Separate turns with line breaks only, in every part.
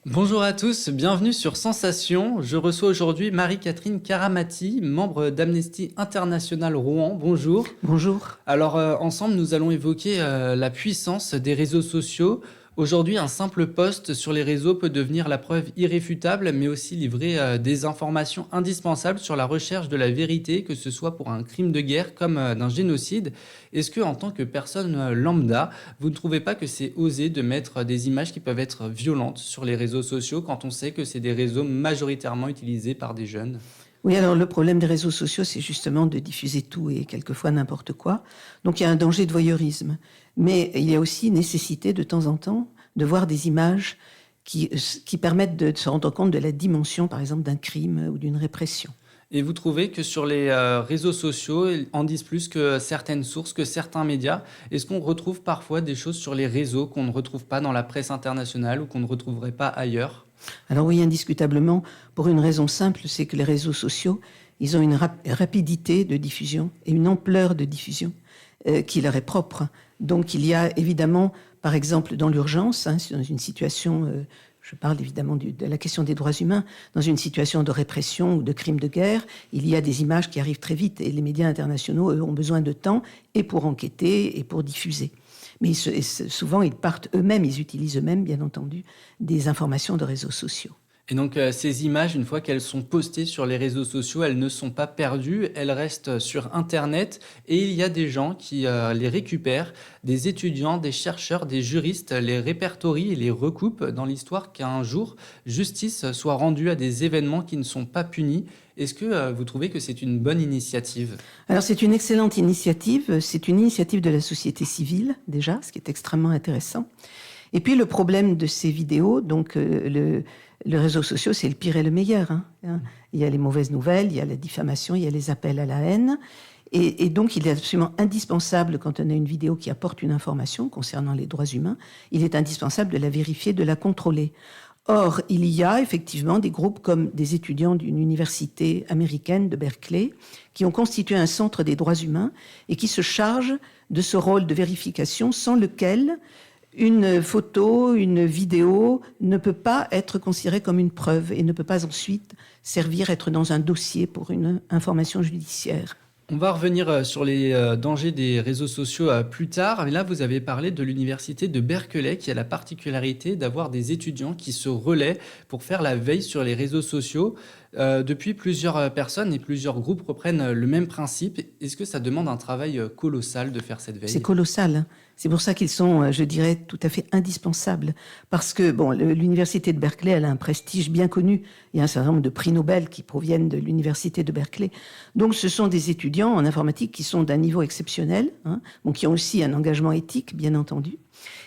Bonjour à tous, bienvenue sur Sensation. Je reçois aujourd'hui Marie-Catherine Caramati, membre d'Amnesty International Rouen. Bonjour.
Bonjour.
Alors ensemble, nous allons évoquer la puissance des réseaux sociaux. Aujourd'hui, un simple post sur les réseaux peut devenir la preuve irréfutable, mais aussi livrer des informations indispensables sur la recherche de la vérité, que ce soit pour un crime de guerre comme d'un génocide. Est-ce que, en tant que personne lambda, vous ne trouvez pas que c'est osé de mettre des images qui peuvent être violentes sur les réseaux sociaux quand on sait que c'est des réseaux majoritairement utilisés par des jeunes?
Oui, alors le problème des réseaux sociaux, c'est justement de diffuser tout et quelquefois n'importe quoi. Donc il y a un danger de voyeurisme. Mais il y a aussi nécessité de temps en temps de voir des images qui permettent de se rendre compte de la dimension, par exemple, d'un crime ou d'une répression.
Et vous trouvez que sur les réseaux sociaux, ils en disent plus que certaines sources, que certains médias? Est-ce qu'on retrouve parfois des choses sur les réseaux qu'on ne retrouve pas dans la presse internationale ou qu'on ne retrouverait pas ailleurs?
Alors oui, indiscutablement, pour une raison simple, c'est que les réseaux sociaux, ils ont une rapidité de diffusion et une ampleur de diffusion qui leur est propre. Donc il y a évidemment, par exemple, dans l'urgence, dans une situation, je parle évidemment de la question des droits humains, dans une situation de répression ou de crime de guerre, il y a des images qui arrivent très vite et les médias internationaux, eux, ont besoin de temps et pour enquêter et pour diffuser. Mais souvent, ils partent eux-mêmes, ils utilisent eux-mêmes, bien entendu, des informations de réseaux sociaux.
Et donc ces images, une fois qu'elles sont postées sur les réseaux sociaux, elles ne sont pas perdues, elles restent sur Internet et il y a des gens qui les récupèrent, des étudiants, des chercheurs, des juristes, les répertorient et les recoupent dans l'histoire qu'un jour, justice soit rendue à des événements qui ne sont pas punis. Est-ce que vous trouvez que c'est une bonne initiative?
Alors, c'est une excellente initiative. C'est une initiative de la société civile, déjà, ce qui est extrêmement intéressant. Et puis, le problème de ces vidéos, donc le réseau social, c'est le pire et le meilleur. Il y a les mauvaises nouvelles, il y a la diffamation, il y a les appels à la haine. Et donc, il est absolument indispensable, quand on a une vidéo qui apporte une information concernant les droits humains, il est indispensable de la vérifier, de la contrôler. Or, il y a effectivement des groupes comme des étudiants d'une université américaine de Berkeley qui ont constitué un centre des droits humains et qui se chargent de ce rôle de vérification sans lequel une photo, une vidéo ne peut pas être considérée comme une preuve et ne peut pas ensuite servir, être dans un dossier pour une information judiciaire.
On va revenir sur les dangers des réseaux sociaux plus tard. Mais là, vous avez parlé de l'université de Berkeley qui a la particularité d'avoir des étudiants qui se relaient pour faire la veille sur les réseaux sociaux. Depuis, plusieurs personnes et plusieurs groupes reprennent le même principe. Est-ce que ça demande un travail colossal de faire cette veille?
C'est colossal. C'est pour ça qu'ils sont, je dirais, tout à fait indispensables. Parce que bon, l'université de Berkeley, elle a un prestige bien connu. Il y a un certain nombre de prix Nobel qui proviennent de l'université de Berkeley. Donc, ce sont des étudiants en informatique qui sont d'un niveau exceptionnel, bon, qui ont aussi un engagement éthique, bien entendu,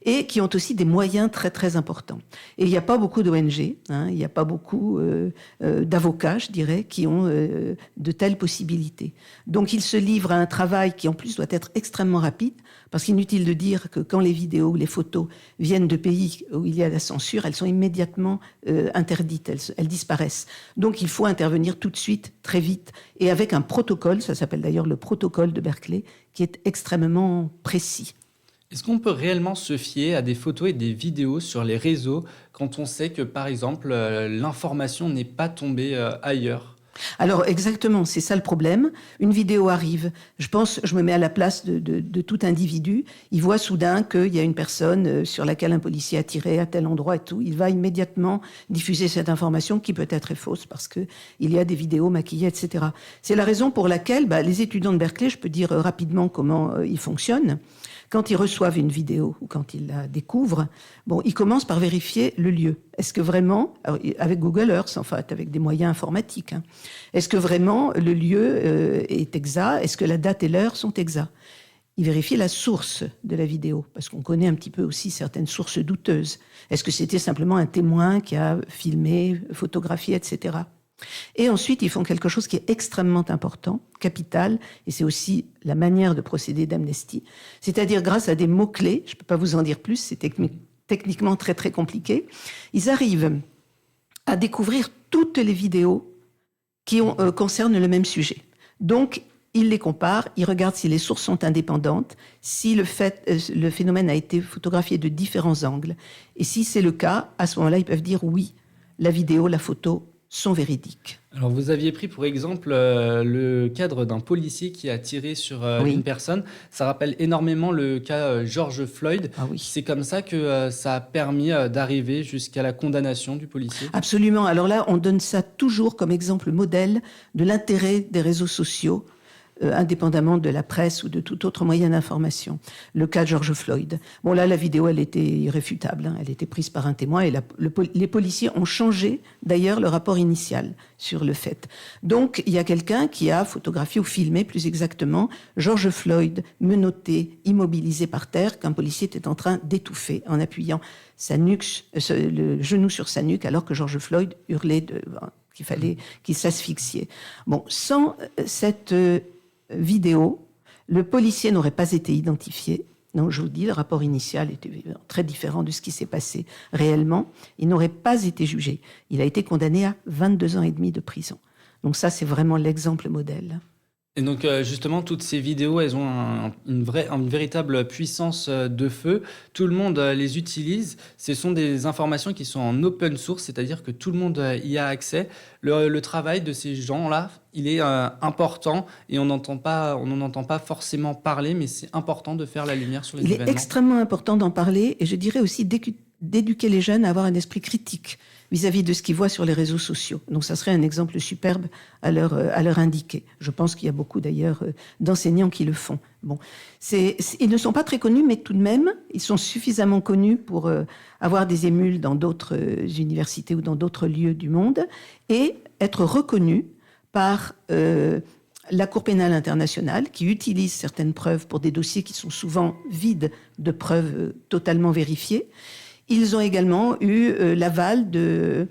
et qui ont aussi des moyens très, très importants. Et il n'y a pas beaucoup d'ONG, il n'y a pas beaucoup d'avocats, je dirais, qui ont de telles possibilités. Donc, ils se livrent à un travail qui, en plus, doit être extrêmement rapide, parce qu'inutile de dire que quand les vidéos ou les photos viennent de pays où il y a la censure, elles sont immédiatement interdites, elles disparaissent. Donc, il faut intervenir tout de suite, très vite, et avec un protocole, ça s'appelle d'ailleurs le protocole de Berkeley, qui est extrêmement précis.
Est-ce qu'on peut réellement se fier à des photos et des vidéos sur les réseaux quand on sait que, par exemple, l'information n'est pas tombée ailleurs?
Alors exactement, c'est ça le problème. Une vidéo arrive, je me mets à la place de tout individu, il voit soudain qu'il y a une personne sur laquelle un policier a tiré à tel endroit et tout, il va immédiatement diffuser cette information qui peut-être est fausse parce qu'il y a des vidéos maquillées, etc. C'est la raison pour laquelle les étudiants de Berkeley, je peux dire rapidement comment ils fonctionnent. Quand ils reçoivent une vidéo ou quand ils la découvrent, ils commencent par vérifier le lieu. Est-ce que vraiment, avec Google Earth, en fait, avec des moyens informatiques, est-ce que vraiment le lieu est exact? Est-ce que la date et l'heure sont exacts? Ils vérifient la source de la vidéo, parce qu'on connaît un petit peu aussi certaines sources douteuses. Est-ce que c'était simplement un témoin qui a filmé, photographié, etc. Et ensuite, ils font quelque chose qui est extrêmement important, capital, et c'est aussi la manière de procéder d'Amnesty. C'est-à-dire, grâce à des mots-clés, je ne peux pas vous en dire plus, c'est techniquement très très compliqué, ils arrivent à découvrir toutes les vidéos qui concernent le même sujet. Donc, il les compare, il regarde si les sources sont indépendantes, si le phénomène a été photographié de différents angles. Et si c'est le cas, à ce moment-là, ils peuvent dire oui, la vidéo, la photo sont véridiques.
Alors, vous aviez pris pour exemple le cadre d'un policier qui a tiré sur
Oui.
une personne. Ça rappelle énormément le cas George Floyd.
Ah oui.
C'est comme ça que ça a permis d'arriver jusqu'à la condamnation du policier.
Absolument. Alors là, on donne ça toujours comme exemple modèle de l'intérêt des réseaux sociaux, indépendamment de la presse ou de tout autre moyen d'information. Le cas de George Floyd. Bon, là, la vidéo, elle était irréfutable. Hein. Elle était prise par un témoin et les policiers ont changé, d'ailleurs, le rapport initial sur le fait. Donc, il y a quelqu'un qui a photographié ou filmé, plus exactement, George Floyd menotté, immobilisé par terre, qu'un policier était en train d'étouffer en appuyant sa nuque, le genou sur sa nuque, alors que George Floyd hurlait qu'il fallait qu'il s'asphyxiait. Bon, sans cette vidéo, le policier n'aurait pas été identifié. Donc, je vous dis, le rapport initial était très différent de ce qui s'est passé réellement. Il n'aurait pas été jugé. Il a été condamné à 22 ans et demi de prison. Donc ça, c'est vraiment l'exemple modèle.
Et donc justement, toutes ces vidéos, elles ont une véritable puissance de feu. Tout le monde les utilise. Ce sont des informations qui sont en open source, c'est-à-dire que tout le monde y a accès. Le travail de ces gens-là, il est important et on n'en entend pas forcément parler, mais c'est important de faire la lumière sur les événements.
Il est extrêmement important d'en parler et je dirais aussi d'éduquer les jeunes à avoir un esprit critique vis-à-vis de ce qu'ils voient sur les réseaux sociaux. Donc ça serait un exemple superbe à leur indiquer. Je pense qu'il y a beaucoup d'ailleurs d'enseignants qui le font. Bon, ils ne sont pas très connus, mais tout de même, ils sont suffisamment connus pour avoir des émules dans d'autres universités ou dans d'autres lieux du monde et être reconnus par la Cour pénale internationale, qui utilise certaines preuves pour des dossiers qui sont souvent vides de preuves totalement vérifiées. Ils ont également eu l'aval du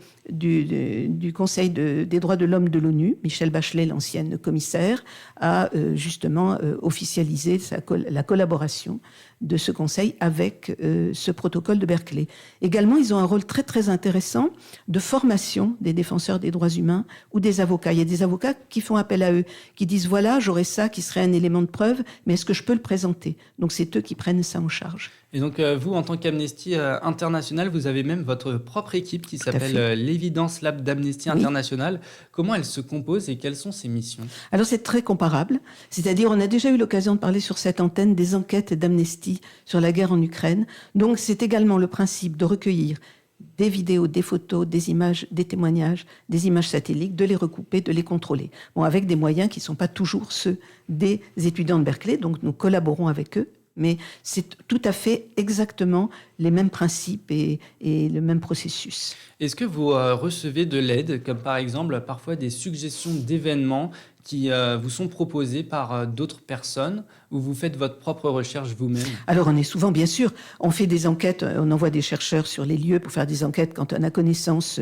Conseil des droits de l'homme de l'ONU. Michelle Bachelet, l'ancienne commissaire, a justement officialisé la collaboration de ce Conseil avec ce protocole de Berkeley. Également, ils ont un rôle très très intéressant de formation des défenseurs des droits humains ou des avocats. Il y a des avocats qui font appel à eux, qui disent voilà, j'aurais ça qui serait un élément de preuve, mais est-ce que je peux le présenter? Donc c'est eux qui prennent ça en charge.
Et donc vous, en tant qu'Amnesty International, vous avez même votre propre équipe qui s'appelle l'Evidence Lab d'Amnesty International. Comment elle se compose et quelles sont ses missions?
Alors c'est très comparable, c'est-à-dire on a déjà eu l'occasion de parler sur cette antenne des enquêtes d'Amnesty sur la guerre en Ukraine. Donc c'est également le principe de recueillir des vidéos, des photos, des images, des témoignages, des images satellites, de les recouper, de les contrôler. Bon, avec des moyens qui ne sont pas toujours ceux des étudiants de Berkeley, donc nous collaborons avec eux. Mais c'est tout à fait exactement les mêmes principes et le même processus.
Est-ce que vous recevez de l'aide, comme par exemple parfois des suggestions d'événements qui vous sont proposés par d'autres personnes ou vous faites votre propre recherche vous-même?
Alors on est souvent, bien sûr, on fait des enquêtes, on envoie des chercheurs sur les lieux pour faire des enquêtes quand on a connaissance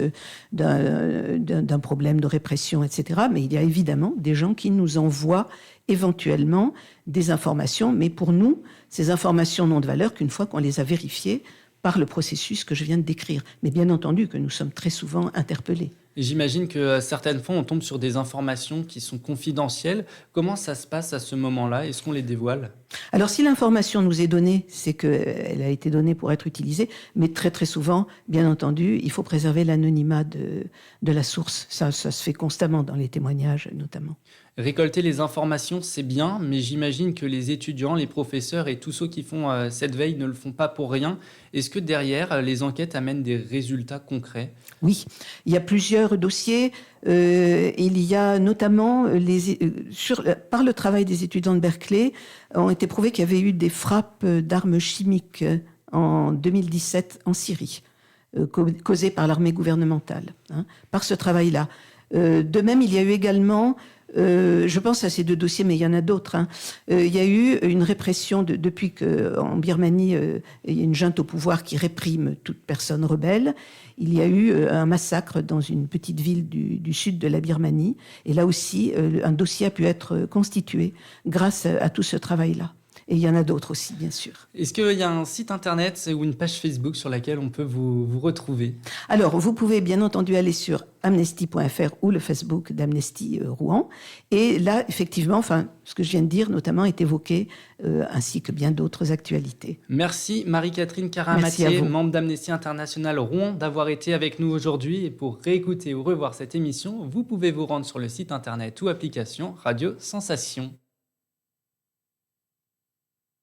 d'un problème de répression, etc. Mais il y a évidemment des gens qui nous envoient éventuellement des informations, mais pour nous, ces informations n'ont de valeur qu'une fois qu'on les a vérifiées par le processus que je viens de décrire. Mais bien entendu que nous sommes très souvent interpellés.
Et j'imagine que certaines fois, on tombe sur des informations qui sont confidentielles. Comment ça se passe à ce moment-là? Est-ce qu'on les dévoile?
Alors, si l'information nous est donnée, c'est qu'elle a été donnée pour être utilisée, mais très très souvent, bien entendu, il faut préserver l'anonymat de la source. Ça se fait constamment dans les témoignages, notamment.
Récolter les informations, c'est bien, mais j'imagine que les étudiants, les professeurs et tous ceux qui font cette veille ne le font pas pour rien. Est-ce que derrière, les enquêtes amènent des résultats concrets?
Oui, il y a plusieurs dossiers. Il y a notamment, par le travail des étudiants de Berkeley, ont été prouvé qu'il y avait eu des frappes d'armes chimiques en 2017 en Syrie, causées par l'armée gouvernementale, par ce travail-là. De même, il y a eu également... je pense à ces deux dossiers, mais il y en a d'autres. Il y a eu une répression depuis qu'en Birmanie, il y a une junte au pouvoir qui réprime toute personne rebelle. Il y a eu un massacre dans une petite ville du sud de la Birmanie. Et là aussi, un dossier a pu être constitué grâce à tout ce travail-là. Et il y en a d'autres aussi, bien sûr.
Est-ce qu'il y a un site internet ou une page Facebook sur laquelle on peut vous retrouver?
Alors, vous pouvez bien entendu aller sur amnesty.fr ou le Facebook d'Amnesty Rouen. Et là, effectivement, ce que je viens de dire notamment est évoqué, ainsi que bien d'autres actualités.
Merci Marie-Catherine
Merci à
Caramatier,
vous.
membre d'Amnesty International Rouen, d'avoir été avec nous aujourd'hui. Et pour réécouter ou revoir cette émission, vous pouvez vous rendre sur le site internet ou application Radio Sensation.